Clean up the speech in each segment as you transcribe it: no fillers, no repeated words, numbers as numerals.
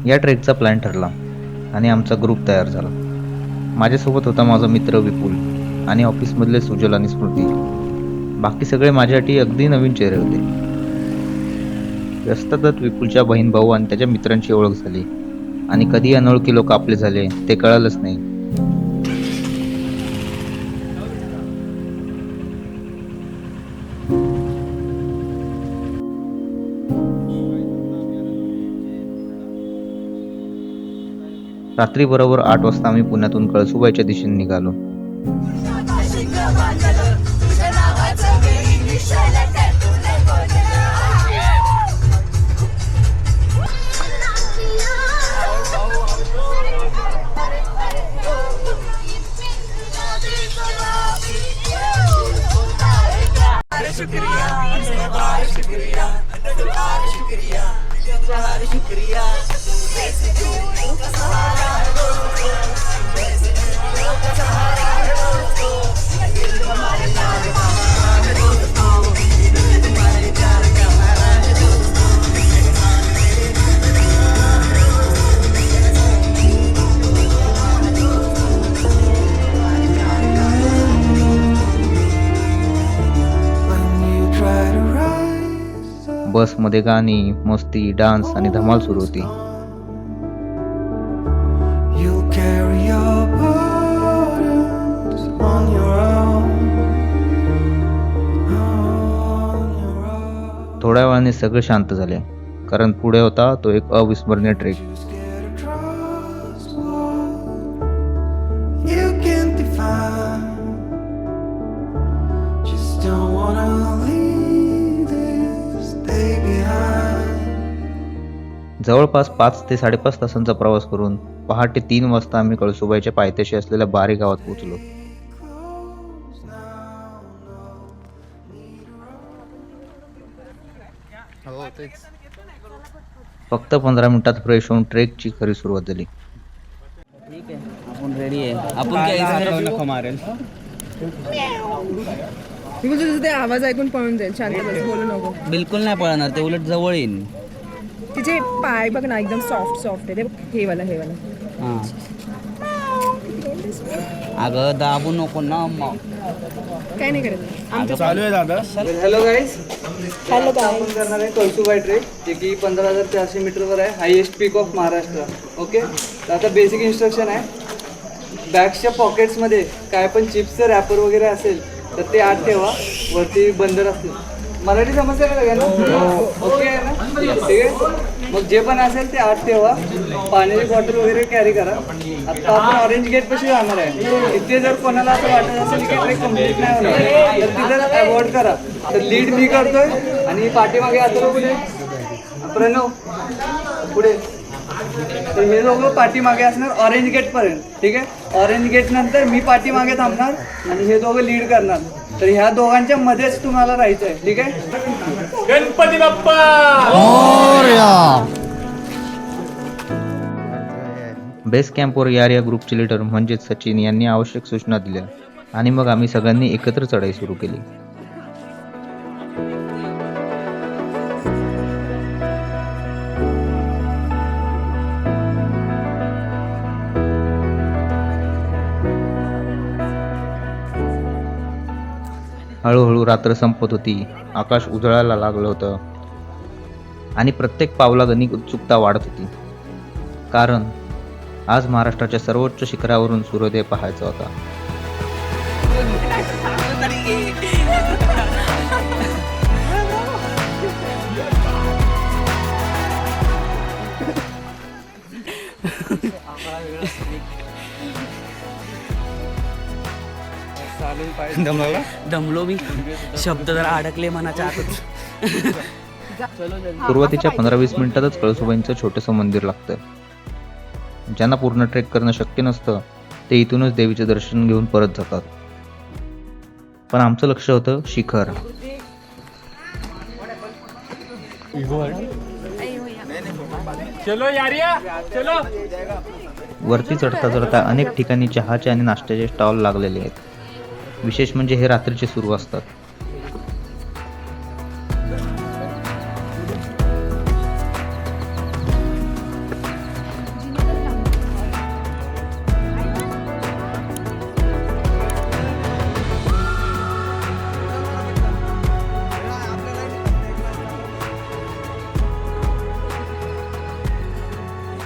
या ट्रेकचा प्लॅन ठरला आणि आमचा ग्रुप तयार झाला. माझ्यासोबत होता माझा मित्र विपुल आणि ऑफिसमधले सुजल आणि स्मृती. बाकी सगळे माझ्यासाठी अगदी नवीन चेहरे होते. रस्त्यातच विपुलच्या बहीण भाऊ आणि त्याच्या मित्रांची ओळख झाली आणि कधी अनोळखी लोक आपले झाले ते कळालंच नाही. रात्री बरोबर 8 वाजता आम्ही पुण्यातून कळसुबाईच्या दिशेने निघालो. बसमध्ये गाणी, मस्ती, डान्स आणि धमाल सुरू होती. थोड्या वेळाने सगळे शांत झाले, कारण पुढे होता तो एक अविस्मरणीय ट्रेक. जवळपास 5 ते 5.5 तासांचा प्रवास करून पहाटे 3 वाजता आम्ही कळसुबाईच्या पायथ्याशी असलेल्या बारी गावात पोहोचलो. फक्त 15 मिनिटात फ्रेश होऊन ट्रेकची खरी सुरुवात झाली. ठीक आहे, आपण रेडी आहे. आपण काय नको मारेल. ते आवाज ऐकून पळून जाईल. शांत बस, बोलू नको. बिलकुल नाही पळणार, ते उलट जवळ येईन. तिचे पाय बघ ना, एकदम सॉफ्ट आहे. ते हे वाला हां, अगं दाबू नको ना मग. काय नाही करत आमचं चालू आहे दादा. हॅलो गाईज, आपण करणार आहे कळसुबाई ट्रेक, जे की 15,400 मीटरवर आहे, highest peak of Maharashtra. Okay, तर आता बेसिक इन्स्ट्रक्शन आहे. बॅगच्या पॉकेट्समध्ये काय पण चिप्सचं रॅपर वगैरे असेल तर ते आत ठेवा, वरती बंदर असतील. मराठी समस्या का ना? ओके आहे ना? ठीक आहे. मग जे पण असेल ते आत ठेवा. पाण्याची बॉटल वगैरे कॅरी करा. आता आपण ऑरेंज गेट पाशी जाणार आहे. इथे जर कोणाला असं वाटत असेल की ट्रेक कम्प्लीट नाही होणार तर तिथं अवॉइड करा. तर लीड मी करतोय आणि पाठीमागे आता पुढे प्रणव पुढे. तर हे दोघं पाठीमागे असणार ऑरेंज गेट पर्यंत. ठीक आहे. ऑरेंज गेट नंतर मी पाठीमागे थांबणार आणि हे दोघं लीड करणार. तर ह्या दोघांच्या मध्येच तुम्हाला राहायचं आहे. ठीक आहे. गणपती बाप्पा. बेस कॅम्पवर या ग्रुपचे लीडर म्हणजेच सचिन यांनी आवश्यक सूचना दिल्या आणि मग आम्ही सगळ्यांनी एकत्र चढाई सुरू केली. हळूहळू रात्र संपत होती. आकाश उजळायला लागलं होतं आणि प्रत्येक पावलागणिक उत्सुकता वाढत होती, कारण आज महाराष्ट्राच्या सर्वोच्च शिखरावरून सूर्योदय पाहायचा होता. दमलो मी, शब्द जरा अडकले मनाच्या आतच. सुरुवातीच्या 15-20 मिनिटातच कळसुबाईंचं छोटंसं मंदिर लागतं. ज्यांना पूर्ण ट्रेक करणं शक्य नसतं ते इथूनच देवीचे दर्शन घेऊन परत जातात. पण आमचं लक्ष होतं शिखर. चलो यारिया चलो. वरती चढता चढता अनेक ठिकाणी चहाचे आणि नाश्त्याचे स्टॉल लागलेले आहेत. विशेष म्हणजे हे रात्रीचे सुरू असतात.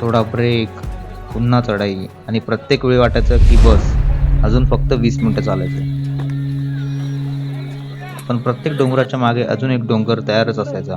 थोडा ब्रेक, पुन्हा चढाई आणि प्रत्येक वेळी वाटायचं की बस अजून फक्त 20 मिनिटं चालायचे. पण प्रत्येक डोंगराच्या मागे अजून एक डोंगर तयारच असायचा.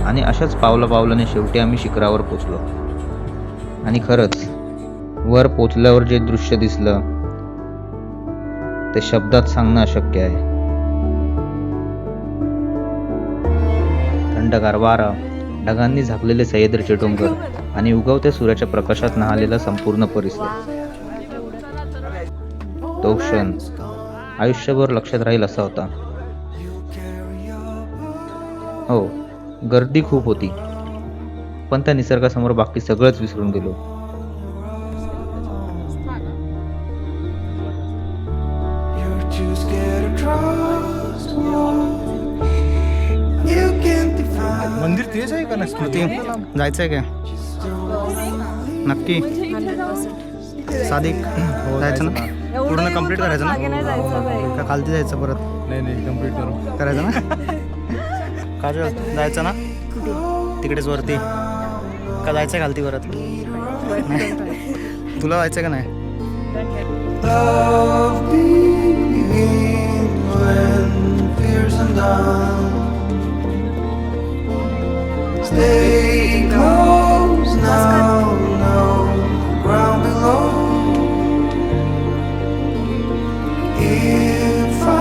आणि अशाच पावलाने शेवटी आम्ही शिखरावर पोचलो. आणि खरंच वर पोचल्यावर जे दृश्य दिसलं ते शब्दात सांगणं अशक्य आहे. थंडगार वारा, ढगांनी झाकलेले सह्याद्रीचे डोंगर आणि उगवत्या सूर्याच्या प्रकाशात न्हालेला संपूर्ण परिसर. तो क्षण आयुष्यभर लक्षात राहील असा होता. हो, गर्दी खूप होती, पण त्या निसर्गासमोर बाकी सगळंच विसरून गेलो. मंदिर तेच आहे का नक्की? जायचंय का नक्की? सादिक जायचं ना? पूर्ण कंप्लीट करायचं ना? का खालती जायचं परत? नाही कंप्लीट करायचं ना? काजल जायचं ना तिकडेच वरती? का जायचं खालती परत? तुला जायचं का नाही? Stay close now, no ground below. If I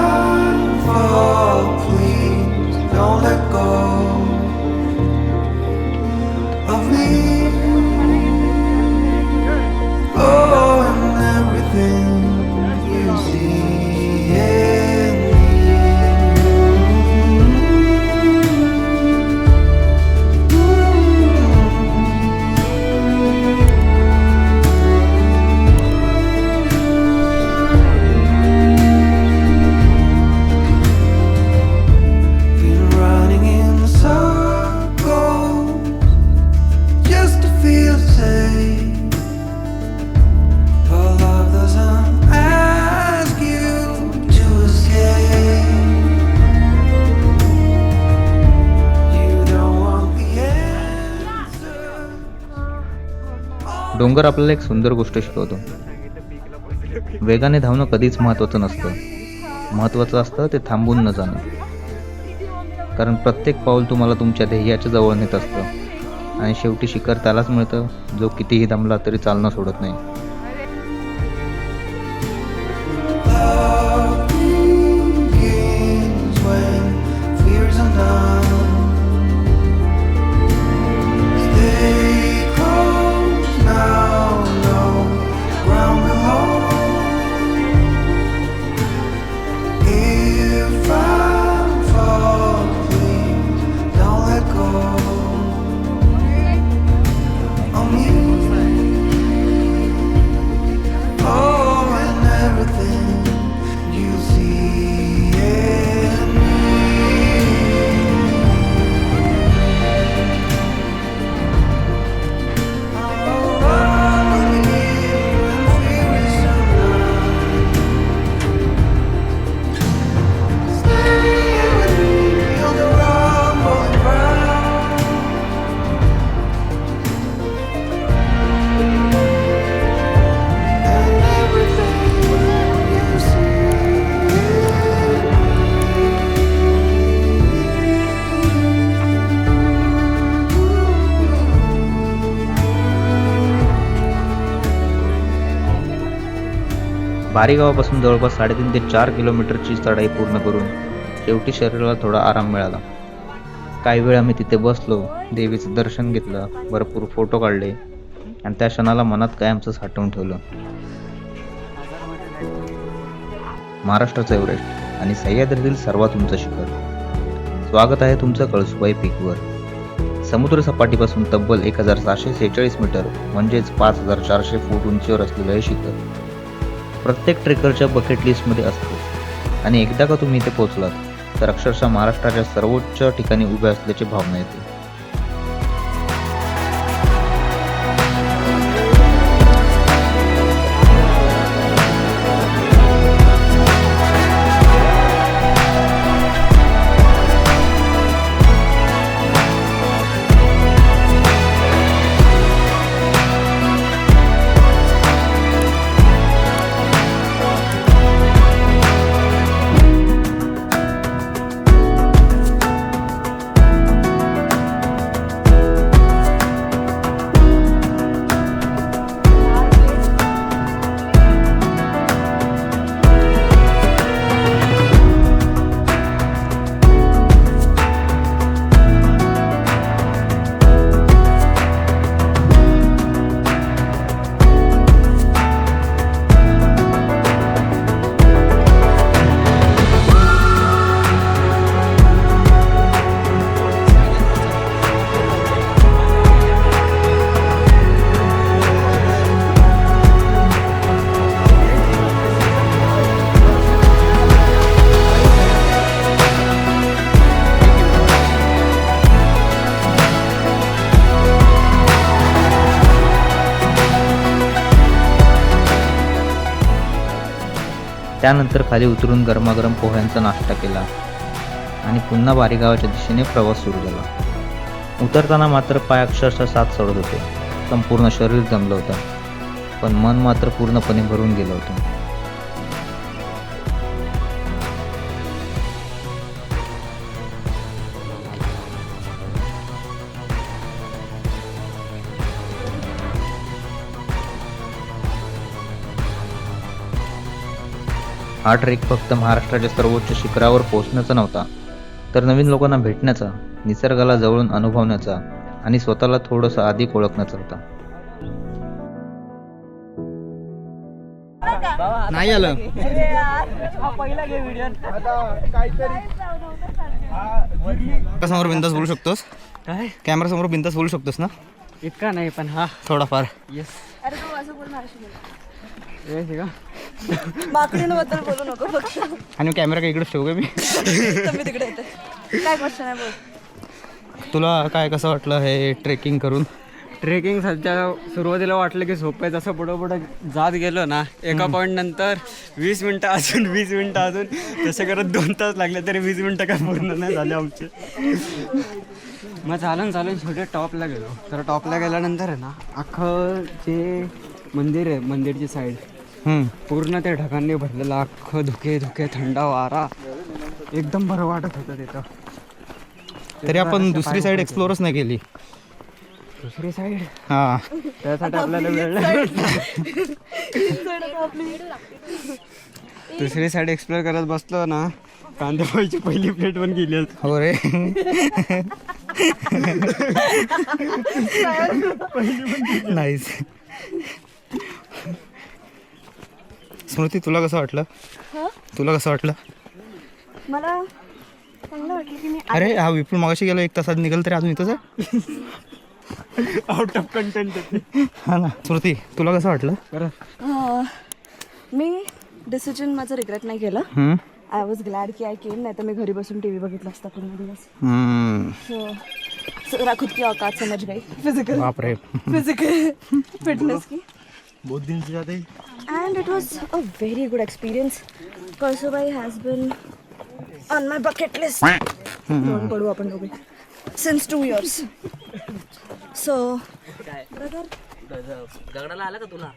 fall, please don't let go of me. Oh, and everything you see in me. डोंगर आपल्याला एक सुंदर गोष्ट शिकवतो. वेगाने धावणं कधीच महत्त्वाचं नसतं. महत्त्वाचं असतं ते थांबून न जाणं. कारण प्रत्येक पाऊल तुम्हाला तुमच्या ध्येयाच्या जवळ नेत असतं. आणि शेवटी शिखर त्यालाच मिळतं जो कितीही दमला तरी चालणं सोडत नाही. बारी गावापासून जवळपास 3.5 ते 4 किलोमीटरची चढाई पूर्ण करून शेवटी शरीराला थोडा आराम मिळाला. काही वेळ आम्ही तिथे बसलो, देवीचं दर्शन घेतलं, भरपूर फोटो काढले आणि त्या क्षणाला मनात कायमचं साठवून ठेवलं. महाराष्ट्राचं एव्हरेस्ट आणि सह्याद्रीतील सर्वात उंच शिखर. स्वागत आहे तुमचं कळसुबाई पीकवर. समुद्र सपाटीपासून तब्बल 1746 मीटर म्हणजेच 5400 फूट उंचीवर असलेलं हे शिखर प्रत्येक ट्रेकरच्या बकेट लिस्टमध्ये असतं आणि एकदा का तुम्ही इथे पोहोचलात तर अक्षरशः महाराष्ट्राच्या सर्वोच्च ठिकाणी उभे असल्याची भावना येते. त्यानंतर खाली उतरून गरमागरम पोह्यांचा नाश्ता केला आणि पुन्हा बारीगावाच्या दिशेने प्रवास सुरू झाला. उतरताना मात्र पाय अक्षरशः साथ सोडत होते. संपूर्ण शरीर जमलं होतं, पण मन मात्र पूर्णपणे भरून गेलं होतं. हा ट्रेक फक्त महाराष्ट्राच्या सर्वोच्च शिखरावर पोहोचण्याचा नव्हता, तर नवीन लोकांना भेटण्याचा, निसर्गाला जवळून अनुभवण्याचा आणि स्वतःला थोडंसं अधिक ओळखण्याचा होता. नाही आलं. समोर बिंदास बोलू शकतोस? काय कॅमेरा समोर बिंदास बोलू शकतोस ना? इतका नाही पण हा थोडाफार. येस माकडींबद्दल बोलू नको फक्त. आणि कॅमेरा काय इकडेच ठेवू का मी? मी तिकडे येते. काय क्वेश्चन आहे बोल. तुला काय कसं वाटलं हे ट्रेकिंग करून? ट्रेकिंग सध्या सुरुवातीला वाटलं की सोपं आहे, जसं पुढं पुढं जात गेलो ना एका पॉईंट नंतर 20 मिनटं अजून 20 मिनटं अजून तसे करत 2 तास लागले तरी 20 मिनटं काय पूर्ण नाही झाले आमचे. मग चालून छोटे टॉपला गेलो. तर टॉपला गेल्यानंतर आहे ना अख्खं जे मंदिर आहे मंदिरची साईड पूर्ण त्या ढगांनी भरलेलं, अख्खं धुके थंड वारा, एकदम बरं वाटत होतं तिथं. तरी आपण दुसरी साईड एक्सप्लोरच नाही केली. दुसरी साईड हा, त्यासाठी आपल्याला वेळ लागला. दुसरी साईड एक्सप्लोर करत बसलो ना, कांदेपोळीची पहिली प्लेट पण गेली. हो रे. नाहीच. स्मृती, तुला कसं वाटलं? मला चांगलं वाटलं की मी अरे हा विपुल मगाशी गेलो 1 तासात निघाल तरी अजून इथंच आहे. Out of content. हा ना. स्मृती, तुला कसं वाटलं? मी डिसिजन माझं रिग्रेट नाही केलं. आय वॉज ग्लॅड की आय केम, नाही तर मी घरी बसून टीव्ही बघितला असता पूर्ण दिवस. सो खुद की औकात समझ गई. फिजिकल फिटनेस की. बहुत दिन से ज्यादा. And it was a very good experience. Kalsubai has been on my bucket list. Don't पडू आपण दोघे. Since 2 years. So, brother. दगडाला आला का तुला?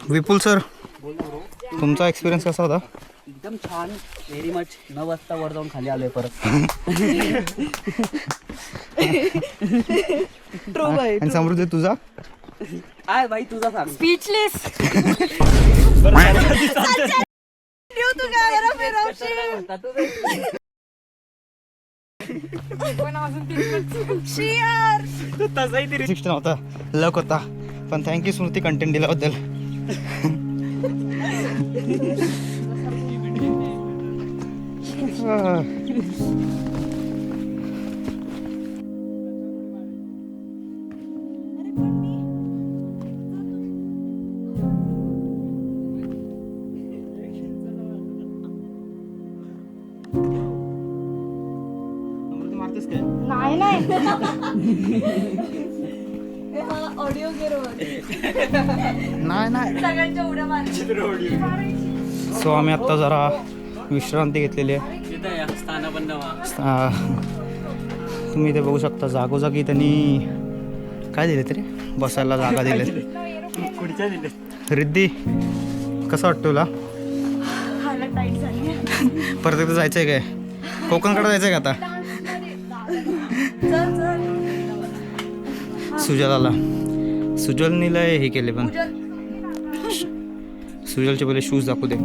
विपुल सर, तुमचा एक्सपिरियन्स कसा होता? एकदम छान, व्हेरी मच. 9 वाजता वर जाऊन खाली आलोय परत. ट्रू बाई. आणि समृद्धी तुझा काय बाई तुझा सांग. स्पीचलेस. तू काय जरा फिरवशील. शियार. 16 होता, लक होता. पण थँक्यू स्मृती कंटेंट दिल्याबद्दल. नाही ऑडिओ गेलो नाही सगळ्यांच्या उड्या मारायच्या. सो आम्ही आत्ता जरा विश्रांती घेतलेली आहे. तुम्ही इथे बघू शकता जागोजागी त्यांनी काय दिले तरी बसायला जागा दिले. रिद्धी कसं वाटतं तुला? हालत टाईट झाली. परत एकदा जायचं आहे काय? कोकणकडे जायचं आहे का आता? सुजलाला सुजलनीला हे केले पण सुजलचे पहिले शूज दाखवू दे.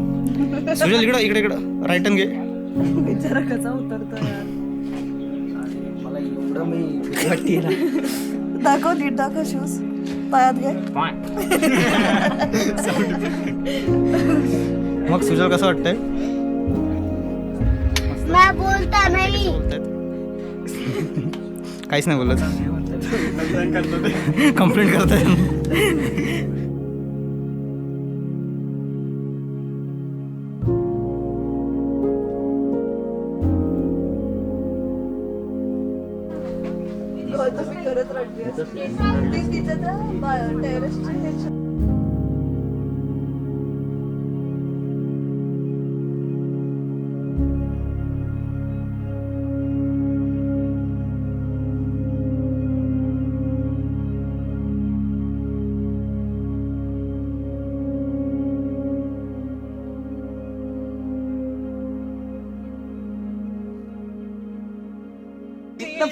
सुजल इकडं इकडे इकडं राईट टर्न घे. बिचारा कसा उतरतो यार. मला एवढं मी वाटते ना. दाखव नीट दाखव शूज पायात घे. मग सुजल कसं वाटतंय? काहीच नाही बोलत. कंप्लेंट करताय. करत राहते तिचं टेरेसची.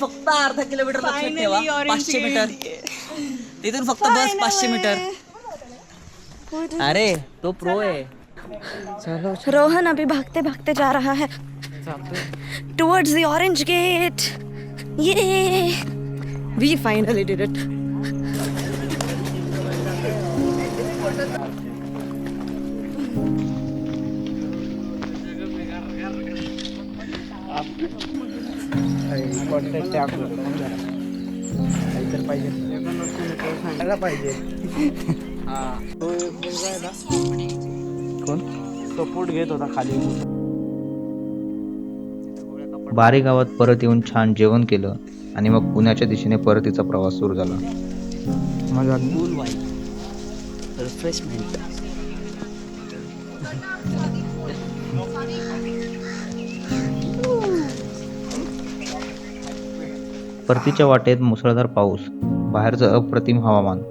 फक्त अर्धा किलोमीटर लक्षात ठेवा. 500 मीटर तिथून फक्त बस 500 मीटर. अरे तो प्रो आहे. रोहन अभी भागते भागते जा रहा है टुवर्ड्स द ऑरेंज गेट. ये वी फाइनली डिड इट. कोण सपोर्ट घेत होता खाली. बारे गावात परत येऊन छान जेवण केलं आणि मग पुण्याच्या दिशेने परतीचा प्रवास सुरू झाला. माझा कूल वाईब, रिफ्रेशमेंट. परतीच्या वाटेत मुसळधार पाऊस, बाहेरचं अप्रतिम हवामान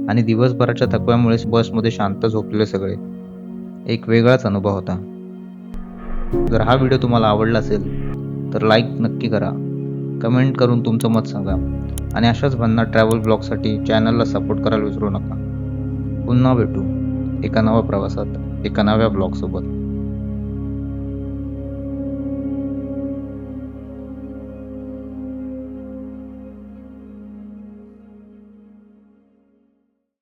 आणि दिवसभराच्या थकव्यामुळे बसमध्ये शांत झोपलेले सगळे एक वेगळाच अनुभव होता. जर हा व्हिडिओ तुम्हाला आवडला असेल तर लाईक नक्की करा, कमेंट करून तुमचं मत सांगा आणि अशाच भन्नाट ट्रॅव्हल ब्लॉगसाठी चॅनलला सपोर्ट करायला विसरू नका. पुन्हा भेटू एका नव्या प्रवासात एका नव्या ब्लॉगसोबत.